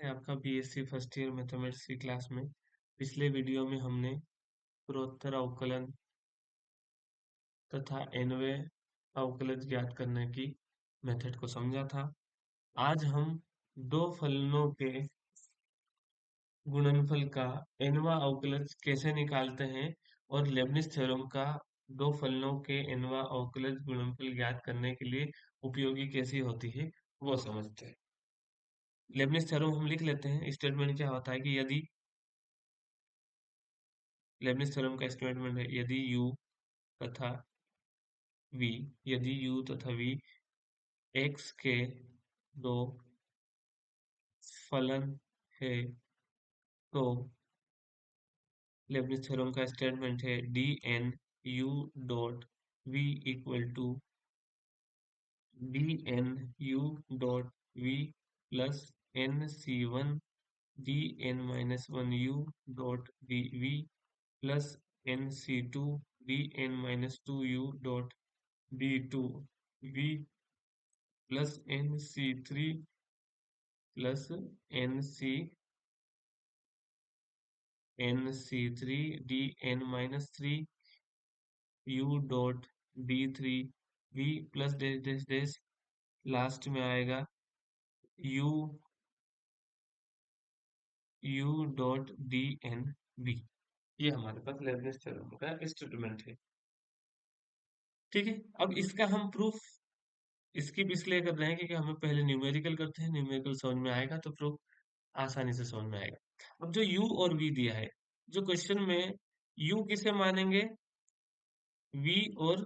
है आपका BSc first year mathematics की क्लास में। पिछले वीडियो में हमने पूर्वोत्तर अवकलन तथा एनवे अवकलज ज्ञात करने की मेथड को समझा था। आज हम दो फलनों के गुणनफल का एनवा अवकलज कैसे निकालते हैं और लेबनिज थ्योरम का दो फलनों के एनवा अवकलज गुणनफल ज्ञात करने के लिए उपयोगी कैसी होती है वो समझते हैं। लेबनिज थ्योरम हम लिख लेते हैं। स्टेटमेंट क्या होता है कि यदि लेबनिज थ्योरम का स्टेटमेंट है यदि u तथा v यदि u तथा v x के दो फलन है तो लेबनिज थ्योरम का स्टेटमेंट है dn u dot v equal to dn u dot v plus nc1 dn minus 1 u dot dv plus nc2 dn minus 2 u dot d2 v plus nc3 plus nc nc3 dn minus 3 u dot d3 v plus dash dash dash last में आएगा u u dot dn v। ये हमारे पास Leibniz theorem का statement है। ठीक है, अब इसका हम प्रूफ स्किप इसलिए कर रहे हैं क्योंकि हमें पहले न्यूमेरिकल करते हैं, न्यूमेरिकल समझ में आएगा तो प्रूफ आसानी से समझ में आएगा। अब जो u और v दिया है, जो क्वेश्चन में u किसे मानेंगे, v और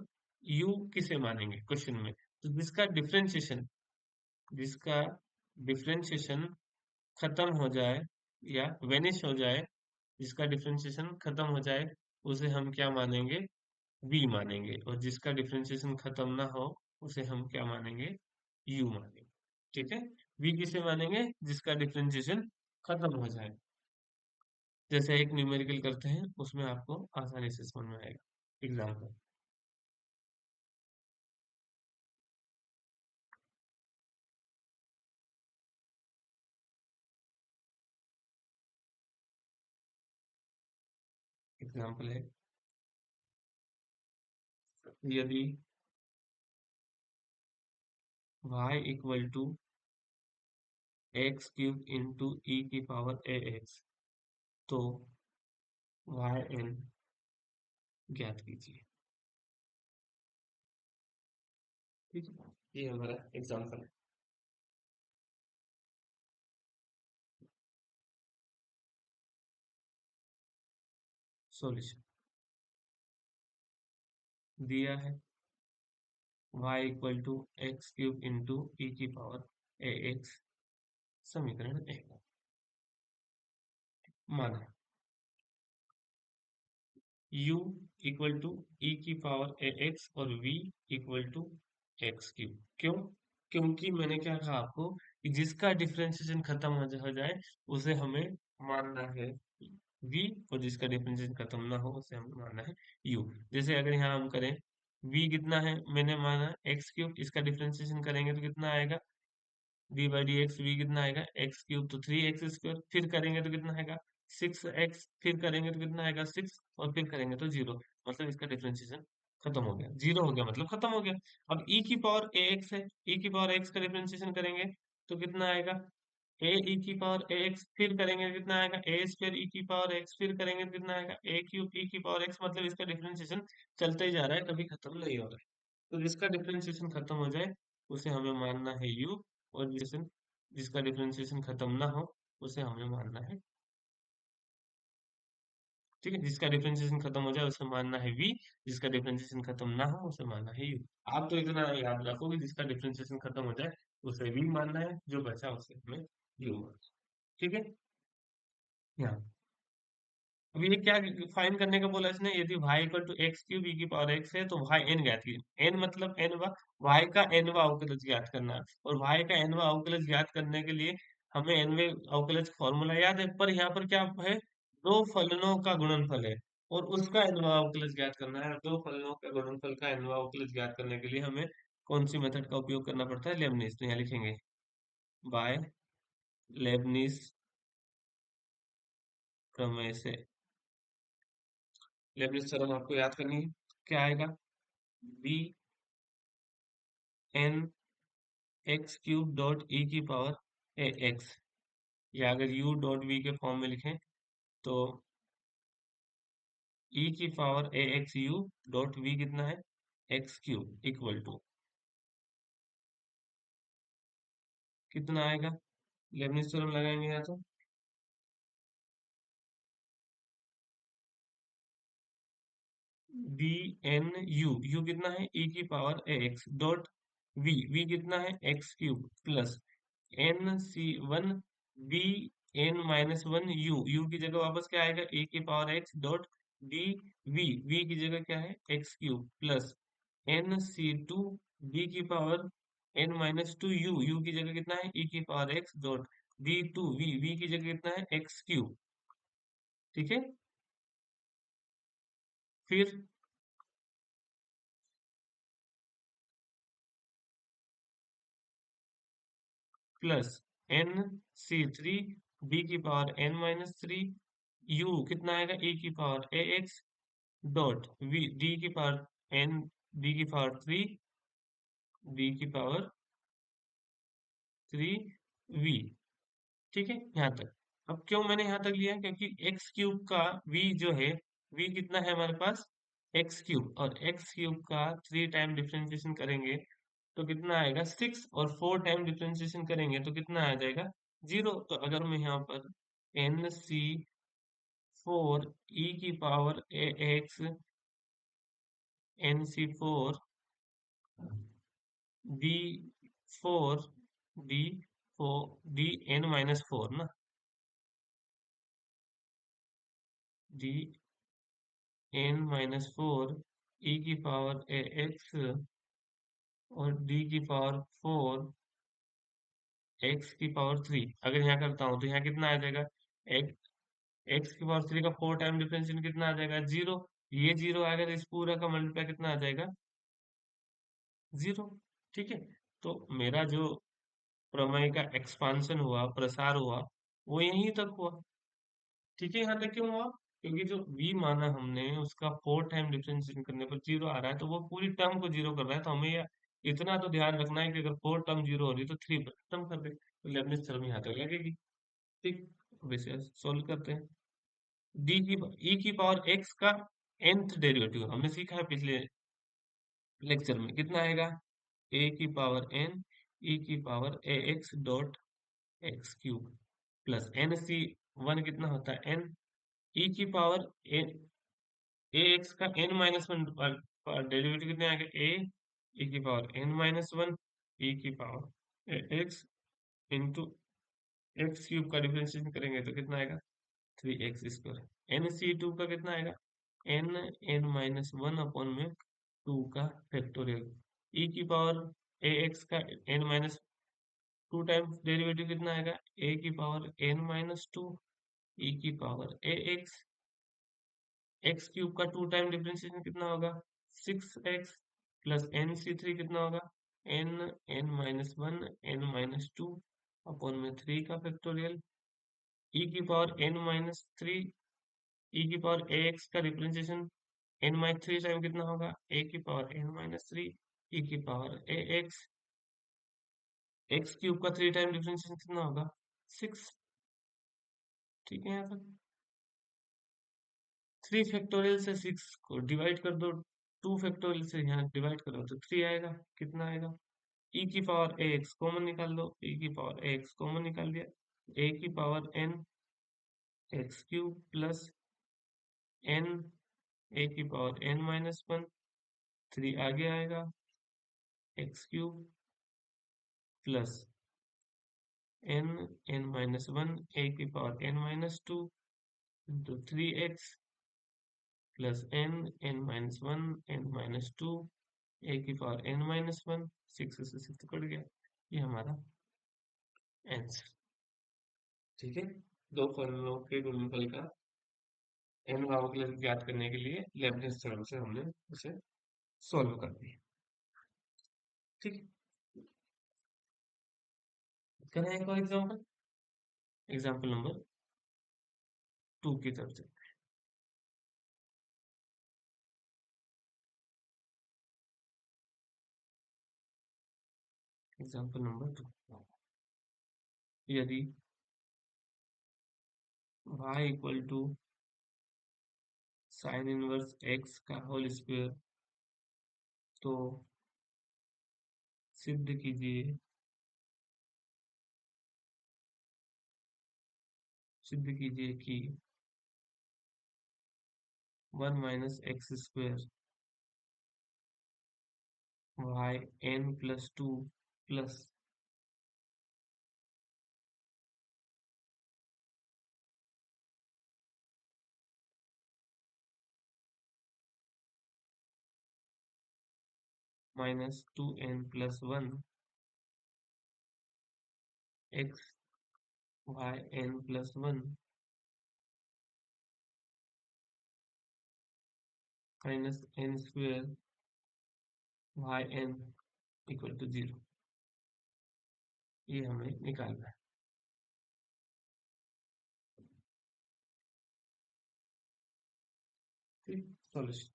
u किसे मानेंगे क्वेश्चन में, तो जिसका डिफरेंशिएशन खत्म हो जाए या वेनिश हो जाए, जिसका डिफरेंशिएशन खत्म हो जाए उसे हम क्या मानेंगे, v मानेंगे, और जिसका डिफरेंशिएशन खत्म ना हो उसे हम क्या मानेंगे, u मानेंगे। ठीक है, v किसे मानेंगे, जिसका डिफरेंशिएशन खत्म हो जाए। जैसे एक न्यूमेरिकल करते हैं उसमें आपको आसानी से समझ में आएगा। एग्जाम्पल, एग्जाम्पल है यदि y equal to x cube into e की पावर ए एक्स, तो yn ज्ञात कीजिए। ठीक है, ये हमारा एग्जाम्पल है। सॉल्यूशन दिया है y equal to x cube into e की पावर ए एक्स, समीकरण एक माना u इक्वल टू ई की पावर ए एक्स और v equal to x cube. क्यों? क्योंकि मैंने क्या कहा आपको कि जिसका डिफरेंशिएशन खत्म हो जाए उसे हमें मानना है v, और जिसका डिफरेंशिएशन खत्म ना हो उसे हमें मानना है u। जैसे अगर यहाँ हम करें v कितना है, मैंने माना एक्स क्यूब, इसका डिफरेंशिएशन करेंगे तो कितना आएगा, d by d x, v कितना आएगा एक्स क्यूब तो 3x², फिर करेंगे तो कितना आएगा 6x, फिर करेंगे तो कितना आएगा 6, और फिर करेंगे तो 0। मतलब इसका डिफरेंशिएशन खत्म हो गया, 0 हो गया मतलब खत्म हो गया। अब e की पावर ax है, e की पावर x का डिफरेंशिएशन करेंगे तो कितना आएगा a e की पावर ax, फिर करेंगे तो कितना आएगा a स्क्वायर e की पावर x, फिर करेंगे तो कितना आएगा a क्यूब e की पावर x। मतलब इसका डिफरेंशिएशन चलते ही जा रहा है, कभी खत्म नहीं हो रहा है। तो जिसका डिफरेंशिएशन खत्म हो जाए उसे हमें मानना है u, और जिसका डिफरेंशिएशन खत्म ना हो उसे हमें मानना है, ठीक है, जिसका डिफरेंशिएशन खत्म हो जाए उसे मानना है v, जिसका डिफरेंशिएशन खत्म ना हो उसे मानना है u। आप तो इतना याद रखो कि जिसका डिफरेंशिएशन खत्म हो जाए उसे v मानना है, जो बचा उसे हमें u मानना है। ठीक है, यहाँ अब ये क्या फाइन करने का बोला इसने, यदि y equal to x cube e की पावर x है तो y n ज्ञात कीजिए। n मतलब n वा, y का n वा अवकलज ज्ञात करना है, और y का n वा अवकलज ज्ञात करने के लिए हमें n वे अवकलज फॉर्मूला याद है, पर यहाँ पर क्या है, दो फलनों का गुणनफल है और उसका n वा अवकलज ज्ञात करना है। दो फलनों का गुणनफल का n वा अवकलज ज्ञात करने के लिए हमें कौन सी मेथड का उपयोग करना पड़ता है, लेबनिज। तो यहाँ लिखेंगे बाय लेबनिज प्रमेय से। लेबनिज थ्योरम आपको याद करनी है। क्या आएगा? B n x cube dot e की पावर ए एक्स, या अगर यू डॉट वी के फॉर्म में लिखें तो ई की power a x u dot v कितना है? एक्स क्यूब इक्वल टू कितना आएगा? लेबनिज थ्योरम लगाएंगे यहाँ तो बी एन यू, यू कितना है? ई की power a x dot v, v कितना है? X cube plus n c one b n minus one u, u की जगह वापस क्या आएगा? ए की power x dot d v, v की जगह क्या है? एक्स क्यूब प्लस एन सी टू बी की power n minus two u, u की जगह कितना है? ई की power x dot d two v, v की जगह कितना है? X cube. ठीक है। फिर plus n c three b की power n minus three u कितना आएगा? ई की power a x dot v d की पावर एन डी की पावर थ्री डी की पावर थ्री वी। ठीक है यहाँ तक। अब क्यों मैंने यहाँ तक लिया? क्योंकि एक्स क्यूब का वी जो है, वी कितना है हमारे पास? एक्स क्यूब, और एक्स क्यूब का थ्री टाइम डिफरेंशिएशन करेंगे तो कितना आएगा? सिक्स, और फोर टाइम डिफरेंशिएशन करेंगे तो कितना आ जाएगा? जीरो। तो अगर मैं यहाँ पर एन सी फोर ई की power a x n c four d four d four d n minus four ना, d n minus four e की पावर ए एक्स और डी की पावर फोर एक्स की पावर थ्री, अगर यहाँ करता हूँ तो यहाँ कितना आ जाएगा? एक एक्स की पावर थ्री का फोर टाइम डिफरेंशियल कितना आ जाएगा? जीरो। ये जीरो आएगा तो इस पूरा का मल्टीप्लाई कितना आ जाएगा? जीरो। ठीक है। तो मेरा जो प्रमेय का एक्सपांशन हुआ, प्रसार हुआ, वो यहीं तक हुआ। ठीक है। यहाँ तक क्यों हुआ? क्योंकि जो v माना हमने उसका फोर टाइम डिफरेंशिएशन करने पर जीरो आ रहा है, तो वो पूरी टर्म को जीरो कर रहा है, तो हमें इतना तो ध्यान रखना है कि अगर फोर टर्म जीरो हो रही है तो थ्री पर खत्म कर दे, तो लेबनिज थ्योरम यहाँ तक लगेगी। ठीक। वैसे सोल्व करते हैं। डी की ई की पावर एक्स का nth डेरिवेटिव हमने सीखा है पिछले लेक्चर में, कितना आएगा? ए की पावर एन ई की power a x dot x cube plus n c one कितना होता है? एन ई की पावर ए एक्स का एन माइनस वन डेरिवेटिव कितने आएगा? ए ई की power n minus one e की power x into x cube का डिफरेंशिएशन करेंगे तो कितना आएगा? Three x square. एन सी टू का कितना आएगा? N n minus one upon में टू का फैक्टोरियल। ई की पावर ए एक्स का n minus two times derivative कितना आएगा? ए की power n minus two e की power a x, x cube का टू टाइम डिफरेंशिएशन कितना होगा? Six x plus n c three कितना होगा? N n minus one n minus two upon में थ्री का फैक्टोरियल। ई की power n minus three e की पावर ए एक्स का differentiation n minus three time कितना होगा? ए की power n minus three e की power a x, x cube का थ्री टाइम डिफरेंशिएशन कितना होगा? सिक्स। ठीक है। यहाँ तक थ्री फैक्टोरियल से सिक्स को डिवाइड कर दो, टू फैक्टोरियल से यहाँ डिवाइड करो तो थ्री आएगा। कितना आएगा? ई की पावर ए एक्स कॉमन निकाल दो, ई की पावर ए एक्स कॉमन निकाल दिया, ए की power n x cube plus n a की power n minus one, three आगे आएगा, x cube plus n n minus one a की power n minus two into three x plus n n minus one n minus two a की power n minus one, six से six cut गया। ये हमारा answer. ठीक है। दो फलनों के गुणनफल का एन भावकलन ज्ञात करने के लिए लेबनिज थ्योरम से हमने उसे सॉल्व कर दिया। ठीक है। करें एक और एग्जाम्पल। एग्जाम्पल नंबर 2 की तरफ से। एग्जाम्पल नंबर 2, यदि y equal to sine inverse x का होल स्क्वायर, तो सिद्ध कीजिए, सिद्ध कीजिए कि 1 minus x square y n plus 2 plus minus 2n plus 1 x y n plus 1 minus n square y n equal to 0, ये हमें निकालना है। ठीक, सॉल्यूशन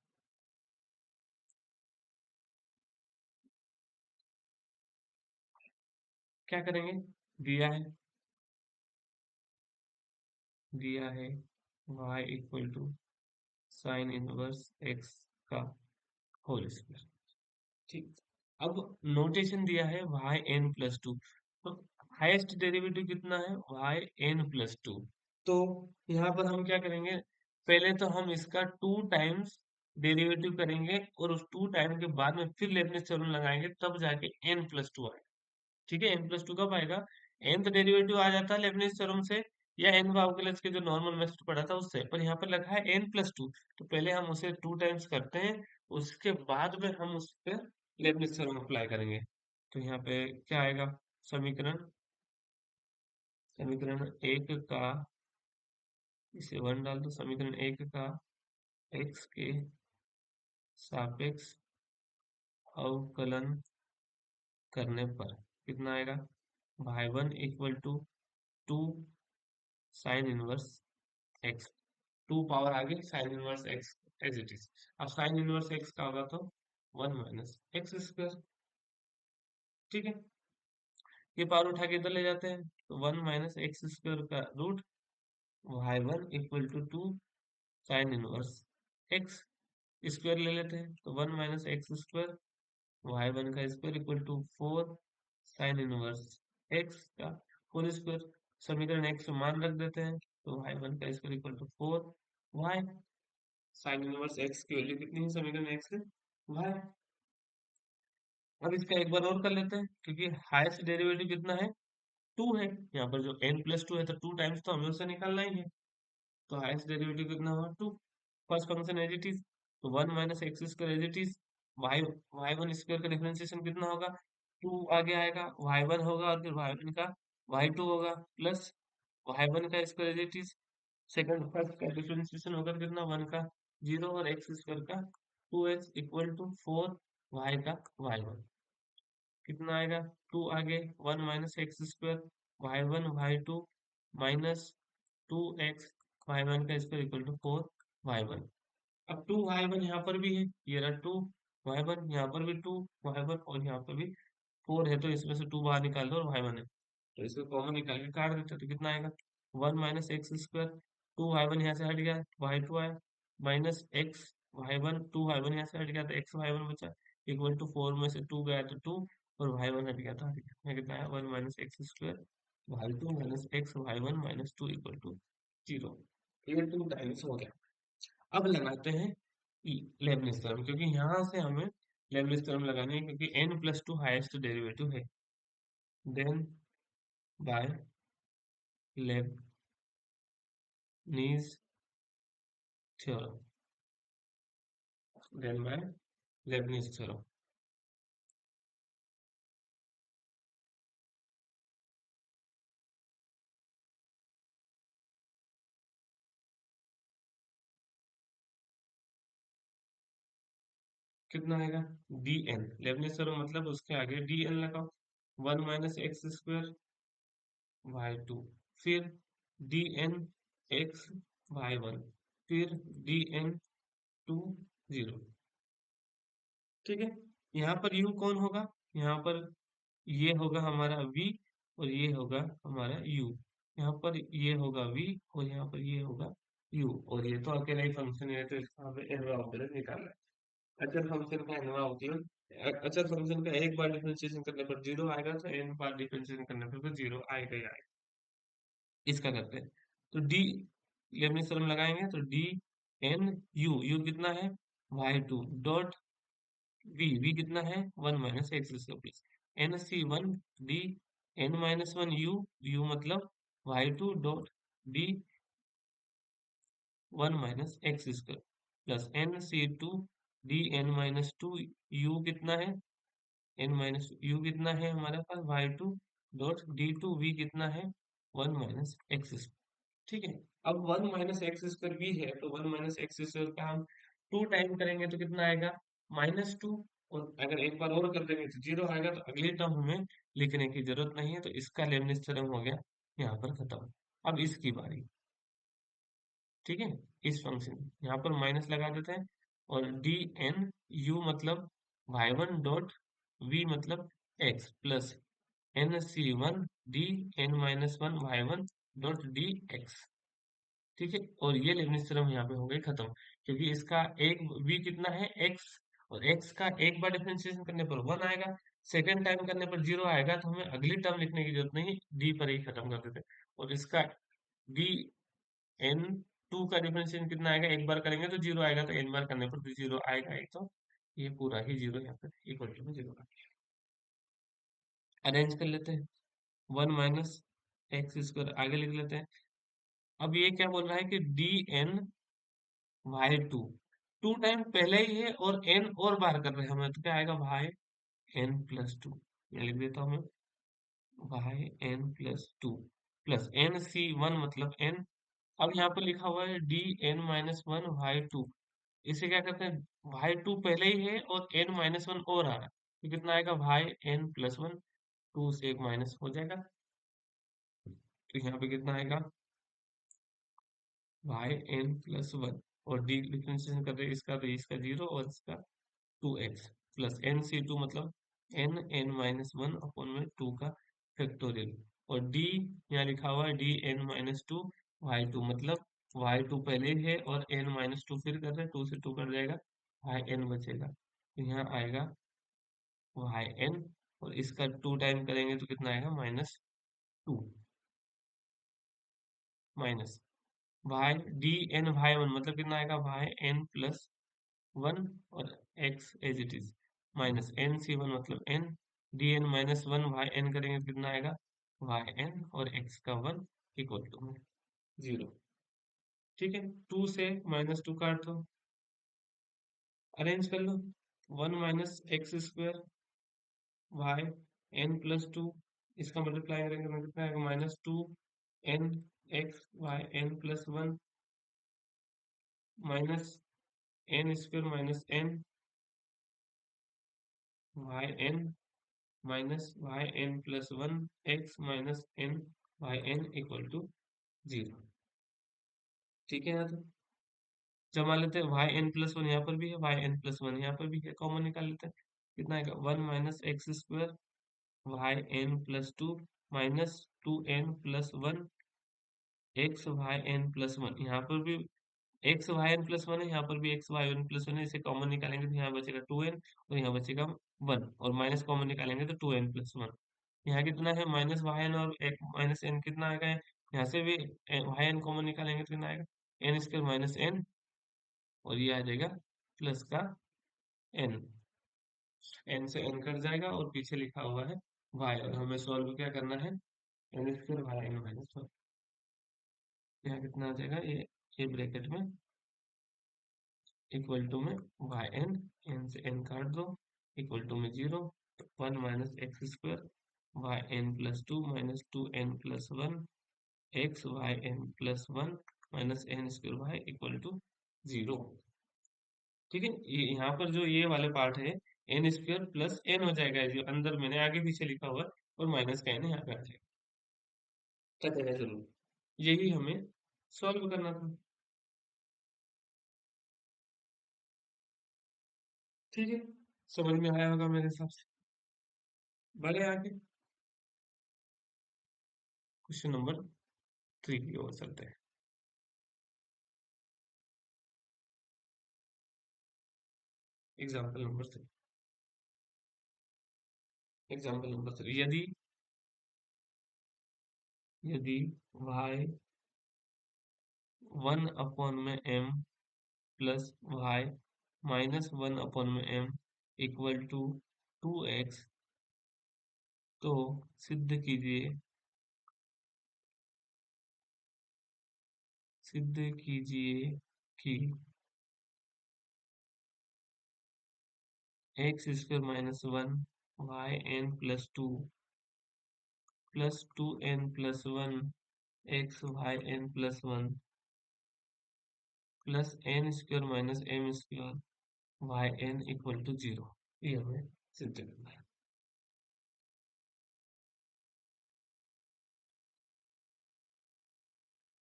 क्या करेंगे? दिया है, दिया है y equal to sine inverse x का होल स्क्वायर। ठीक, अब नोटेशन दिया है y n प्लस 2, तो हाईएस्ट डेरिवेटिव कितना है? y n plus 2। तो यहाँ पर हम क्या करेंगे? पहले तो हम इसका 2 टाइम्स डेरिवेटिव करेंगे और उस 2 टाइम के बाद में फिर लेibniz थ्योरम लगाएंगे, तब जाके n प्लस 2 आएगा। ठीक है, n प्लस 2 कब आएगा? nth डेरिवेटिव आ जाता है लेibniz थ्योरम से, या n बाउकेलेस के जो नॉर्मल मेथड पढ़ा था उससे, पर यहाँ पर लिखा है n प्लस 2, तो पहले हम उसे 2 टाइम्स करते हैं, उसके बाद में हम उस पर लेibniz थ्योरम अप्लाई करेंगे। तो यहाँ पे क्या आएगा? समीकरण समीकरण एक का, इसे 1 डाल दो, समीकरण एक का x के सापेक्ष अवकलन करने पर कितना आएगा? y1 equal to 2 sine inverse x, 2 power आगे sine inverse x as it is. अब साइन इनवर्स x का होगा तो 1 माइनस एक्स स्क्वायर। ठीक है, ये पावर उठा के इधर ले जाते हैं, तो 1 माइनस एक्स स्क्वायर का root y1 equal to 2 sine inverse x square ले लेते हैं, तो 1 माइनस एक्स स्क्वायर y1 का square equal to 4 sine inverse x का होल स्क्वायर। समीकरण x में मान रख देते हैं, तो y1 का square equal to 4 y sine inverse x की वैल्यू कितनी है समीकरण x से? y। अब इसका एक बार और कर लेते हैं, क्योंकि हाईएस्ट डेरिवेटिव कितना है? 2 है। यहाँ पर जो n प्लस 2 है, तो 2 टाइम्स तो हमें उसे निकालना ही है, तो हाईएस्ट डेरिवेटिव कितना हुआ? 2। First function as it is, तो 1 minus x square as it is, y y 1 square का डिफरेंशिएशन कितना होगा? 2 आगे आएगा, y1 होगा और फिर y1 का y2 होगा, प्लस y1 का square as it is, second first का डिफरेंशिएशन होगा कितना? 1 का 0 और एक्स स्क्वायर का 2x इक्वल टू 4 y का y1 कितना आएगा? 2 आगे 1 minus x square y1 y2 minus 2x y1 का स्क्वायर इक्वल टू 4 y1। अब 2y1 यहाँ पर भी है, ये रहा 2y1, यहाँ पर भी 2y1 और यहाँ पर भी 4 है, तो इसमें से 2 बाहर निकाल दो और y1 है, तो इसको कॉमन निकाल के काट देते हैं, तो कितना आएगा? 1 माइनस एक्स स्क्वायर, 2y1 यहाँ से हट गया, y2 आया, माइनस एक्स y1, 2y1 यहाँ से हट गया, तो एक्स y1 बचा, इक्वल टू 4 में से 2 गया तो 2 और y1 हट गया तो हट गया, यहाँ कितना आया? 1 minus x square y2 minus x y1 minus 2 equal to 0। ये 2 टाइम्स हो गया। अब लगाते हैं लेबनिज थ्योरम, क्योंकि यहाँ से हमें लेबनिज थ्योरम लगाने है, क्योंकि n प्लस 2 हाईएस्ट डेरिवेटिव है। Then by Leibniz theorem, then by Leibniz theorem, कितना आएगा? dn, लेबनिज थ्योरम मतलब उसके आगे dn लगाओ, 1 माइनस एक्स स्क्वायर y2 फिर d n x y one, फिर डी एन टू जीरो। ठीक है, यहाँ पर u कौन होगा? यहाँ पर ये होगा हमारा v और ये होगा हमारा u। यहाँ पर ये होगा v और यहाँ पर ये होगा u, और ये तो अकेला ही फंक्शन है, तो इसका हमें एनवा ऑपरेटर निकालना है। अचर फंक्शन का एनवा ऑपरेटर, अचर फंक्शन का एक बार डिफरेंशिएशन करने पर जीरो आएगा, तो एन बार डिफरेंशिएशन करने पर तो जीरो आएगा ही आएगा। इसका करते हैं, तो डी लेबनिज थ्योरम लगाएंगे, तो डी एन यू, यू कितना है वाई टू डॉट v कितना है 1 - x square plus n c one d n minus one u, u मतलब y2 dot d 1 - x square plus n सी two d n minus two u कितना है n minus u कितना है हमारे पास y2 dot d two v कितना है 1 - x square. ठीक है, अब 1 - x स्क्वायर भी है, तो 1 - x स्क्वायर का हम 2 टाइम करेंगे तो कितना आएगा -2, और अगर एक बार और कर देंगे तो जीरो आएगा, तो अगली टर्म हमें लिखने की जरूरत नहीं है, तो इसका लेबनिज थ्योरम हो गया यहाँ पर खत्म। अब इसकी बारी। ठीक है, इस फंक्शन यहाँ पर माइनस लगा देते हैं, और डी एन यू मतलब y1 डॉट v मतलब x plus n c one d n minus one y1 dot d x. ठीक है, और ये लेबनिज थ्योरम यहाँ पे हो गई खत्म, क्योंकि इसका एक v कितना है x, और x का एक बार डिफरेंशिएशन करने पर 1 आएगा, सेकंड टाइम करने पर 0 आएगा, तो हमें अगली टर्म लिखने की जरूरत नहीं, d पर ही खत्म कर देते हैं। और इसका d n 2 का डिफरेंशिएशन कितना आएगा, एक बार करेंगे तो 0 आएगा, तो n बार करने पर भी 0 आएगा ही, तो ये पूरा ही 0 यहाँ पर इक्वल टू 0 का अरेंज कर लेते हैं। 1 - x स्क्वायर आगे लिख लेते हैं। अब ये क्या बोल रहा है कि D N y2 to time पहले ही है, और n और बार कर रहे हैं हमें, तो क्या आएगा y n प्लस टू, ये लिख देता हूँ मैं y n plus two plus n c one मतलब n। अब यहाँ पर लिखा हुआ है d n minus one y two, इसे क्या करते हैं y2 पहले ही है और n माइनस वन और आ रहा है, तो कितना आएगा y n plus one, two से एक माइनस हो जाएगा, तो यहाँ पे कितना आएगा y n प्लस वन, और डी डिफरेंशिएशन कर रहे हैं इसका, तो इसका 0 और इसका 2x प्लस एन सी टू मतलब n n minus one upon में 2 का फैक्टोरियल, और डी यहाँ लिखा हुआ है d n minus two y two मतलब वाई टू पहले ही है और एन माइनस टू फिर कर रहे हैं, 2 से 2 कट जाएगा, वाई एन बचेगा, तो यहाँ आएगा वाई एन, और इसका 2 टाइम करेंगे तो कितना आएगा -2 minus y d n y one मतलब कितना आएगा वाई एन प्लस वन, और x as it is minus n c one मतलब n d n minus one y n करेंगे तो कितना आएगा वाई एन, और x का 1 इक्वल टू 0। ठीक है, 2 से -2 काट दो, अरेंज कर लो। 1 - x square y n plus two, इसका मल्टीप्लाई करेंगे तो कितना आएगा -2 n x y n plus 1 minus n square minus n y n minus y n plus one x minus n y n equal to 0। ठीक है, यहाँ तो जमा लेते हैं, वाई एन प्लस वन यहाँ पर भी है, वाई एन प्लस वन यहाँ पर भी है, कॉमन निकाल लेते हैं, कितना आएगा 1 - x square y n plus two minus 2n+1 x y n plus one, यहाँ पर भी x y n plus one है, यहाँ पर भी x y n plus one है, इसे कॉमन निकालेंगे तो यहाँ बचेगा 2n, और यहाँ बचेगा 1, और माइनस कॉमन निकालेंगे तो 2n+1। यहाँ कितना है माइनस वाई एन, और माइनस एन कितना आएगा, यहाँ से भी वाई एन कॉमन निकालेंगे तो कितना आएगा एन स्क्वायर माइनस एन, और ये आ जाएगा प्लस का एन, एन से एन कट जाएगा, और पीछे लिखा हुआ है वाई, और हमें सॉल्व क्या करना है n square y n minus one, यहाँ कितना आ जाएगा ये ब्रैकेट में इक्वल टू में वाई एन, एन से एन काट दो, इक्वल टू में 0, 1 - x square y n plus two minus 2n+1 x y n plus one minus n square y equal to 0। ठीक है, ये यहाँ पर जो ये वाले पार्ट है एन स्क्वायर प्लस एन हो जाएगा, जो अंदर मैंने आगे पीछे लिखा हुआ है, और माइनस का एन यहाँ पे आ जाएगा, क्या देना जरूर। यही हमें सॉल्व करना था। ठीक है, समझ में आया होगा मेरे हिसाब से। बढ़े आगे, क्वेश्चन नंबर 3 की ओर चलते हैं। एग्जाम्पल नंबर 3 यदि यदि y 1/m plus y -1/m equal to 2x, तो सिद्ध कीजिए सिद्ध कीजिए कि x square minus 1 y n plus 2 plus 2n plus 1 x y n plus 1 plus n square minus m square y n equal to 0। ये हमें सिद्ध करना है।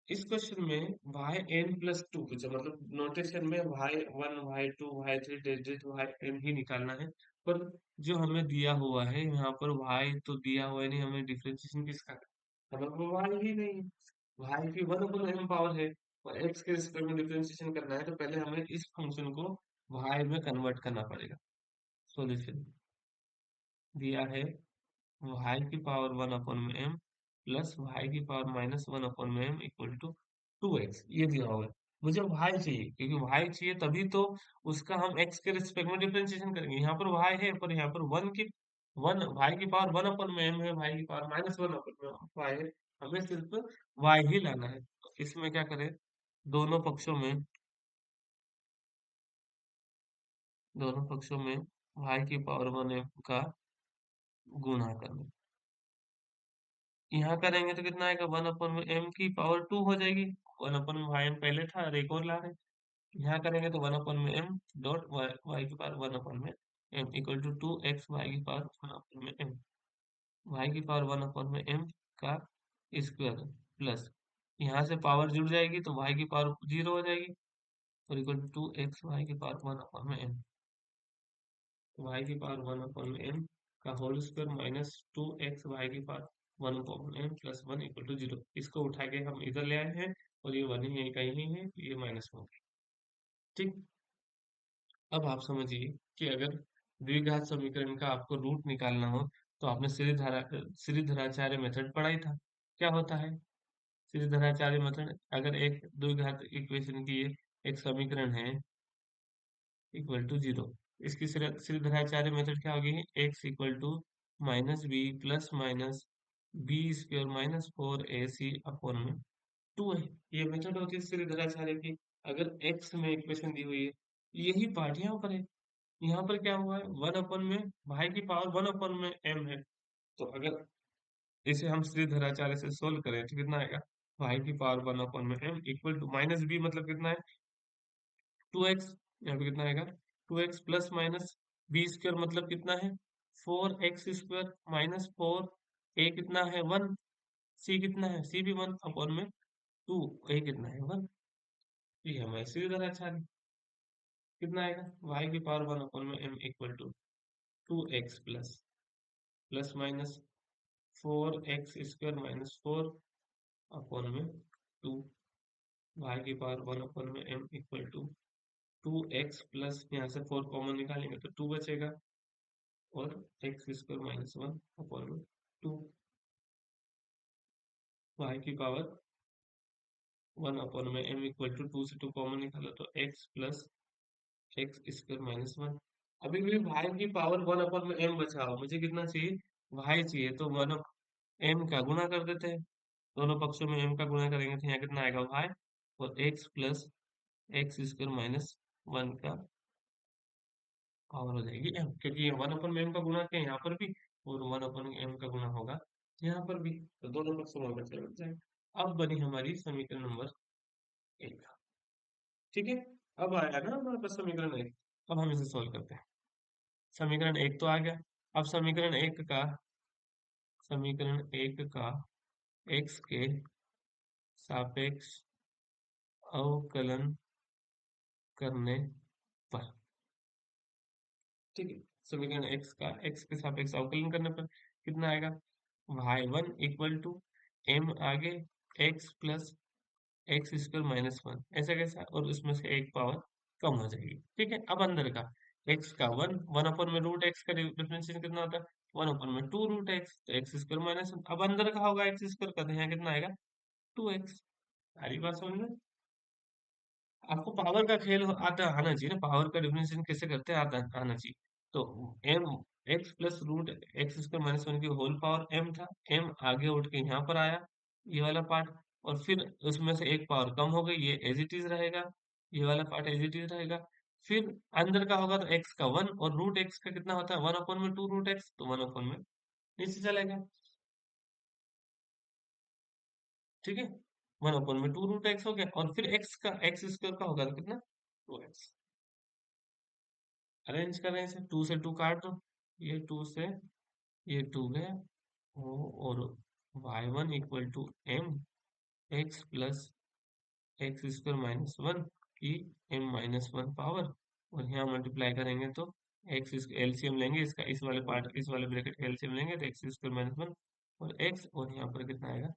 इस क्वेश्चन में वाई एन प्लस टू पूछा, मतलब नोटेशन में y one y two y three डेट वाई एन ही निकालना है। पर जो हमें दिया हुआ है यहाँ पर वाई तो दिया हुआ है नहीं, हमें डिफरेंशिएशन किसका करना है? हमें वाई ही नहीं, वाई की वन अपन एम पावर है और एक्स के रिस्पेक्ट में डिफरेंशिएशन करना है, तो पहले हमें इस फंक्शन को वाई में कन्वर्ट करना पड़ेगा। सॉल्यूशन दिया है y की पावर 1 में m प्लस y की पावर -1 में m इक्वल टू 2x, ये दिया हुआ है। मुझे y चाहिए, क्योंकि y चाहिए तभी तो उसका हम x के रिस्पेक्ट में डिफरेंशिएशन करेंगे। यहाँ पर y है, पर यहाँ पर 1 y की पावर 1 में m है, y की पावर -1 में y है। हमें सिर्फ y ही लाना है। तो इसमें क्या करें, दोनों पक्षों में दोनों पक्षों में y की पावर 1m का गुणा करना। यहाँ करेंगे तो कितना आएगा, 1 में m की पावर 2 हो जाएगी। 1 में वाई एम पहले था और एक और ला रहे हैं। यहाँ करेंगे तो 1 में m डॉट वाई की पावर 1 में m equal to 2x y की पावर 1 में m, वाई की पावर 1 में m का स्क्वायर प्लस यहाँ से पावर जुड़ जाएगी तो y की पावर 0 हो जाएगी और इक्वल टू 2x वाई की पावर 1 में m, y की पावर 1 में m का whole square minus 2x y की पावर 1 प्लस 1 इक्वल टू 0। इसको उठा के हम इधर ले आए हैं और ये 1 ही यहीं कहीं ही है, तो ये -1। ठीक, अब आप समझिए कि अगर द्विघात समीकरण का आपको रूट निकालना हो तो आपने सीरीधराचार्य मेथड पढ़ा ही था। क्या होता है सीरीधराचार्य मेथड? अगर एक द्विघात इक्वेशन की एक समीकरण है इक्वल टू 0, इसकी सीरीधराचार्य मेथड क्या होगी, x equal to minus b plus minus b square minus 4ac upon में 2 है। ये मेथड होती है सीरीधराचार्य की। अगर x में इक्वेशन दी हुई है, यही पार्ट यहाँ पर है। यहाँ पर क्या हुआ है, 1 अपन में भाई की पावर 1 अपन में m है। तो अगर इसे हम सीरीधराचार्य से सोल्व करें तो कितना आएगा, भाई की पावर 1 अपन में m equal to minus b मतलब कितना है 2x, यहाँ पे कितना आएगा 2x plus minus b square मतलब कितना है 4x स्क्वायर माइनस 4, ए कितना है 1, सी कितना है सी भी 1 अपॉन में 2, ए कितना है 1। ये हमारे सीधे तरह अच्छा है, कितना आएगा y की पावर 1 अपॉन में m equal to 2x plus plus minus 4x square minus 4 upon में 2, y की पावर 1 अपॉन में m equal to 2x plus यहाँ से 4 कॉमन निकालेंगे तो 2 बचेगा और एक्स स्क्वायर माइनस 1 अपॉन में 2, वाई की पावर 1 अपॉन में m इक्वल टू 2 से 2 कॉमन निकालो तो x plus x square minus 1। अभी भी भाई की पावर 1 अपॉन में m बचा हो, मुझे कितना चाहिए भाई चाहिए, तो 1 m का गुणा कर देते हैं। दोनों पक्षों में m का गुणा करेंगे तो यहाँ कितना आएगा भाई और x plus x square minus 1 का पावर हो जाएगी m, क्योंकि ये 1 अपॉन में m का गुणा किया यहाँ पर भी और 1 अपॉन m का गुणा होगा यहाँ पर भी, तो दोनों पक्षों में बच जाएगा। अब बनी हमारी समीकरण नंबर 1। ठीक है, अब आया ना हमारे पास समीकरण 1। अब हम इसे सोल्व करते हैं। समीकरण 1 तो आ गया। अब समीकरण 1 का x के सापेक्ष अवकलन करने पर, ठीक है। समीकरण x का x के सापेक्ष अवकलन करने पर कितना आएगा, y1 इक्वल टू m आगे x plus x square minus one, ऐसा कैसा, और उसमें से एक पावर कम हो जाएगी, ठीक है। अब अंदर का x का वन, वन अपन में रूट एक्स का डिफरेंशिएशन कितना होता है, वन अपन में टू रूट एक्स, तो एक्स स्क्वायर माइनस वन। अब अंदर का होगा एक्स स्क्वायर का, तो यहाँ कितना आएगा, टू एक्स। सारी बात समझ में, आपको पावर का खेल आता आना चाहिए ना, पावर का डिफरेंशिएशन कैसे करते हैं आता आना चाहिए। तो m x plus root x square minus one की होल पावर एम था, एम आगे उठ के यहाँ पर आया, ये वाला पार्ट, और फिर उसमें से एक पावर कम हो गई, ये एज इट इज रहेगा, ये वाला पार्ट एज इट इज रहेगा। फिर अंदर का होगा तो एक्स का वन, और रूट एक्स का कितना होता है, वन अपॉन में टू रूट एक्स, तो वन अपॉन में नीचे चलेगा, ठीक है। वन अपॉन में टू रूट एक्स हो गया, और फिर एक्स का एक्स स्क्वायर का होगा तो कितना, टू एक्स। अरेंज कर रहे हैं इसे, टू से टू काट दो, ये टू से ये टू गया, और y1 equal to m x plus x square minus one की m माइनस वन पावर, और यहाँ मल्टीप्लाई करेंगे तो एक्स एलसीएम लेंगे इसका, इस वाले पार्ट इस वाले ब्रैकेट का एलसीएम लेंगे तो एक्स स्क्वायर माइनस वन और एक्स, और यहाँ पर कितना आएगा,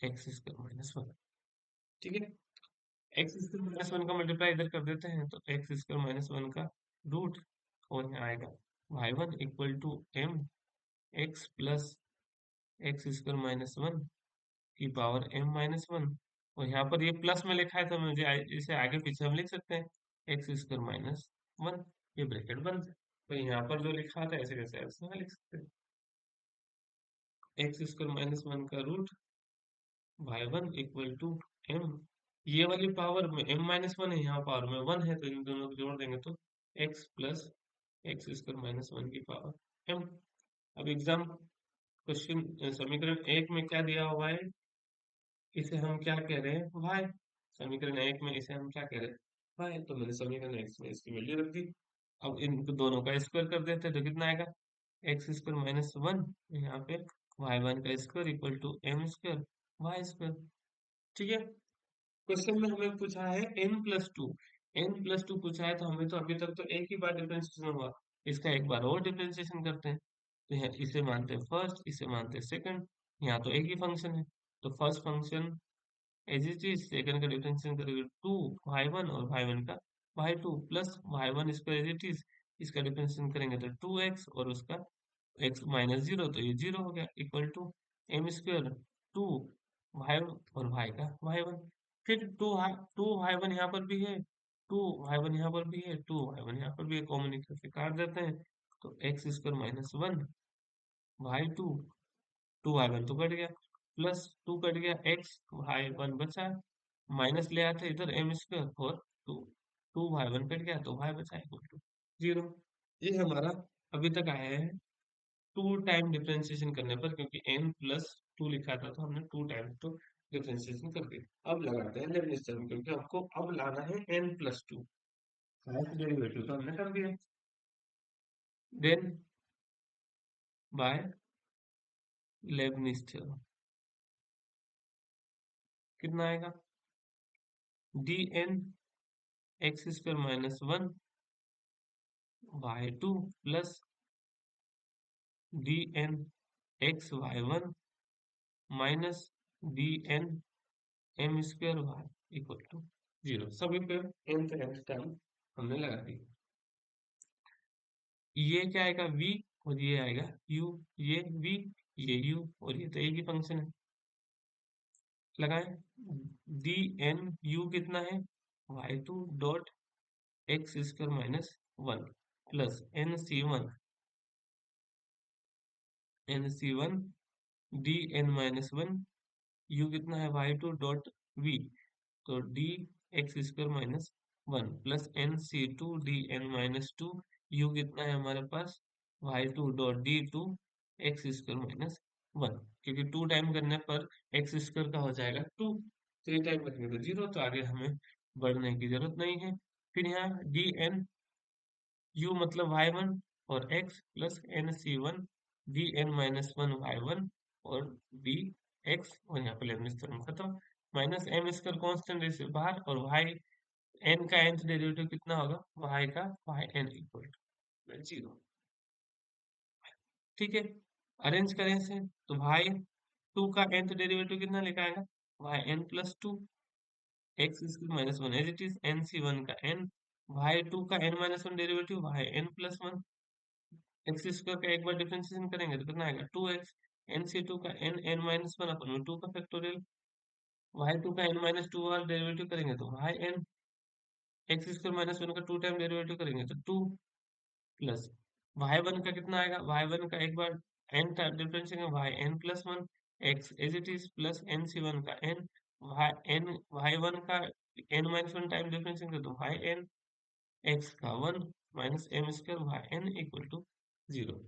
एक्स स्क्वायर माइनस वन, ठीक है। एक्स स्क्वायर माइनस वन का मल्टीप्लाई इधर कर देते हैं, तो एक्स स्क्वायर माइनस वन का रूट, और यहाँ आएगा y1 equal to m x plus x square minus one की पावर m माइनस वन, और यहाँ पर ये प्लस में लिखा है तो मुझे इसे आगे पीछे हम लिख सकते हैं, एक्स स्क्वायर माइनस वन, ये ब्रैकेट बंद है। तो यहाँ पर जो लिखा था ऐसे कैसे ऐसे यहाँ लिख सकते हैं, एक्स स्क्वायर माइनस वन का root y1 equal to m, ये वाली पावर में m माइनस वन है, यहाँ पावर में वन है, तो इन दोनों को जोड़ देंगे तो x plus x square minus one की पावर m। अब एग्जाम क्वेश्चन समीकरण एक में क्या दिया हुआ है, इसे हम क्या कह रहे हैं, y। समीकरण एक में इसे हम क्या कह रहे हैं, y, तो मैंने समीकरण एक में इसकी वैल्यू रख दी। अब इन दोनों का स्क्वायर कर देते हैं तो कितना आएगा, एक्स स्क्वायर माइनस वन, यहाँ पे y1 का square equal to m square y square, ठीक है। क्वेश्चन में हमें पूछा है n plus two, n plus two पूछा है, तो हमें तो अभी तक तो एक ही बार डिफरेंशिएशन हुआ, इसका एक बार और डिफरेंशिएशन करते हैं। तो यहाँ इसे मानते हैं फर्स्ट, इसे मानते हैं सेकंड, यहाँ तो एक ही फंक्शन है, तो first function as it is, second का डिफरेंशिएशन करेंगे टू वाई वन, और वाई वन का y two, plus y one square as it is, इसका डिफरेंशिएशन करेंगे तो टू एक्स, और उसका एक्स माइनस जीरो, तो ये जीरो हो गया, equal to m square two y और वाई का वाई वन। फिर टू वाई वन यहाँ पर भी है, टू वाई वन यहाँ पर भी है, टू वाई वन यहाँ पर भी है, कॉमन से काट देते हैं, तो x square minus one y two, two y one तो कट गया, प्लस टू कट गया, एक्स वाई वन बचा, माइनस ले आते इधर एम स्क्वायर, और टू, टू वाई वन कट गया तो वाई बचा इक्वल टू जीरो। ये हमारा अभी तक आया है टू टाइम डिफरेंशिएशन करने पर, क्योंकि n प्लस टू लिखा था तो हमने टू टाइम तो डिफरेंशिएशन कर दिया। अब लगाते हैं लेबनिज थ्योरम, क्योंकि हमको अब लाना है n plus to, first derivative तो हमने कर दिया, देन बाय लेबनिज थ्योरम कितना आएगा, d n x square minus one y two plus d n x y one minus d n m square y equal to zero. सभी पे N से N term हमने लगा दी। ये क्या आएगा v, और ये आएगा u, ये v ये u, और ये तो एक ही फंक्शन है, लगाएं। डी एन u कितना है, y two dot x square minus one plus n c one d n minus one, u कितना है वाई टू डॉट v, तो d x square minus one plus NC2 d n minus two, u कितना है हमारे पास y two dot d two x square minus one, क्योंकि two time करने पर एक्स स्क्वायर का हो जाएगा टू, थ्री टाइम करेंगे तो जीरो, तो आगे हमें बढ़ने की जरूरत नहीं है। फिर यहाँ डी एन यू मतलब वाई वन और x plus NC1 d n minus one y one और डी एक्स, और यहाँ पर लेबनिज थ्योरम खत्म। माइनस एम स्क्वायर कॉन्स्टेंट से बाहर, और वाई एन का nth डेरिवेटिव कितना होगा, वाई का वाई एन इक्वल टू 0। ठीक है, अरेंज करें इसे, तो वाई टू का nth डेरिवेटिव कितना लेकर आएगा, y n plus two, x square minus one as it is, n c one का एन, वाई टू का n minus one derivative y n plus one, x square का एक बार differentiation करेंगे तो कितना आएगा, टू एक्स, एन सी two का n n minus one upon में टू का फैक्टोरियल, वाई टू का एन माइनस टू वाला डेरिवेटिव करेंगे तो y n, x square minus one का टू टाइम डेरिवेटिव करेंगे तो टू, प्लस वाई वन का कितना आएगा, वाई वन का एक बार n difference y n plus one, x as it is, plus n c one का n, y n y one का n minus one time difference तो वाई एन, एक्स का one, minus m square y n equal to 0।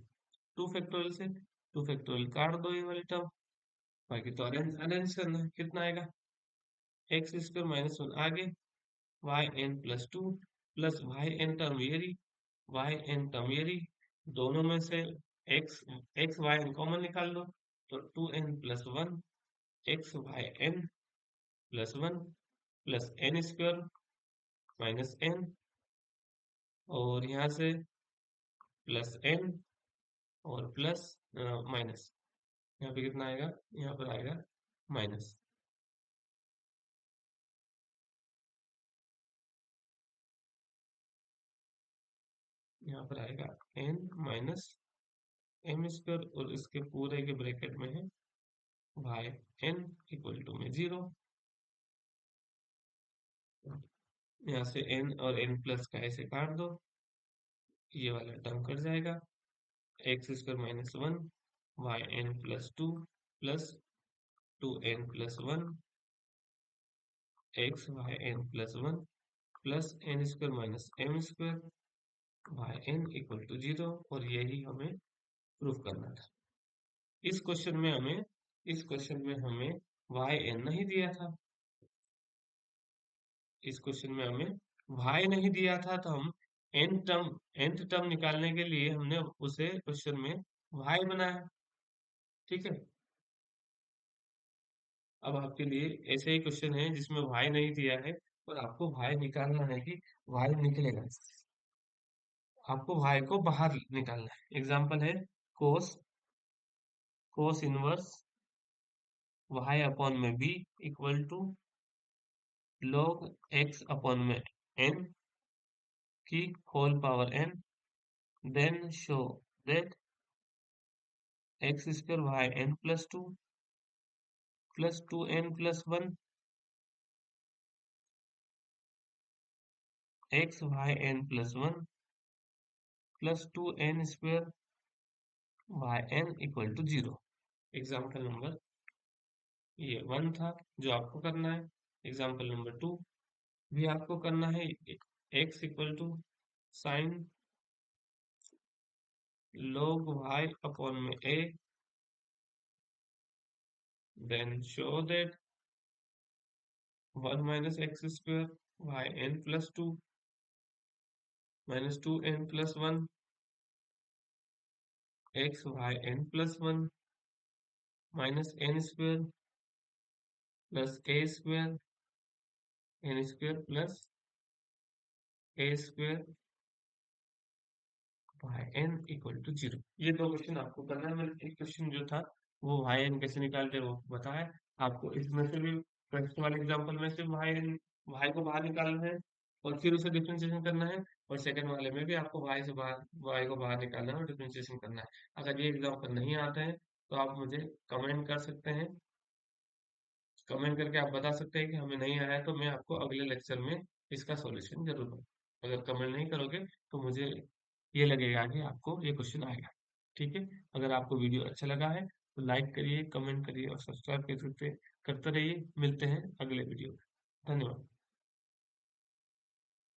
Two factorial से two factorial काट दो ये वाली term, बाकी तो अरेंज अरेंज करना है, कितना आएगा, एक्स स्क्वायर माइनस वन आगे, y n plus two, plus y n term ये रही, वाई एन टर्म ये रही, दोनों में से x x y n common निकाल लो, तो two n plus one, x y n plus one, plus n square minus n, और यहाँ से प्लस एन, और प्लस माइनस, यहाँ पे कितना आएगा, यहाँ पर आएगा माइनस, यहाँ पर आएगा एन माइनस एम स्क्वायर, और इसके पूरे के ब्रैकेट में है वाई एन इक्वल टू में 0। यहाँ से एन और एन प्लस का ऐसे काट दो, ये वाला टर्म कट जाएगा, x square minus one, y n plus two, plus two n plus one, x y n plus one, plus n square minus m square y n equal to 0, और यही हमें प्रूफ करना था। इस क्वेश्चन में हमें वाई एन नहीं दिया था, इस क्वेश्चन में हमें वाई नहीं दिया था, तो हम nth टर्म निकालने के लिए हमने उसे क्वेश्चन में वाई बनाया। ठीक है, अब आपके लिए ऐसे ही क्वेश्चन है जिसमें वाई नहीं दिया है, और आपको वाई निकालना है कि वाई निकलेगा, आपको वाई को बाहर निकालना है। एग्जाम्पल है cos cos inverse y upon में b equal to log x upon में n की whole power n, then show that x square y n plus two n plus one, x y n plus one, plus two n square y n equal to 0। Example number ये one था जो आपको करना है। Example number two भी आपको करना है, x equal to sine log y upon में a, then show that one minus x square y n plus two minus two n plus one, x y n plus one, minus n square plus a square n square plus a square y n equal to 0। ये दो question आपको करना है। मैंने एक question जो था वो वाई एन कैसे निकालते हैं वो बताया आपको, इसमें से भी फर्स्ट वाले एग्जांपल में से वाई को बाहर निकालना है और फिर उसे डिफरेंशिएशन करना है, और सेकंड वाले में भी आपको वाई को बाहर निकालना है और डिफरेंशिएशन करना है। अगर ये एग्जांपल नहीं आते हैं तो आप मुझे कमेंट कर सकते हैं, कमेंट करके आप बता सकते हैं कि हमें नहीं आया, तो मैं आपको अगले लेक्चर में इसका सॉल्यूशन जरूर दूँ। अगर कमेंट नहीं करोगे तो मुझे ये लगेगा कि आपको ये क्वेश्चन आएगा। ठीक है, अगर आपको वीडियो अच्छा लगा है तो लाइक करिए, कमेंट करिए और सब्सक्राइब करते करते रहिए। मिलते हैं अगले वीडियो में। धन्यवाद।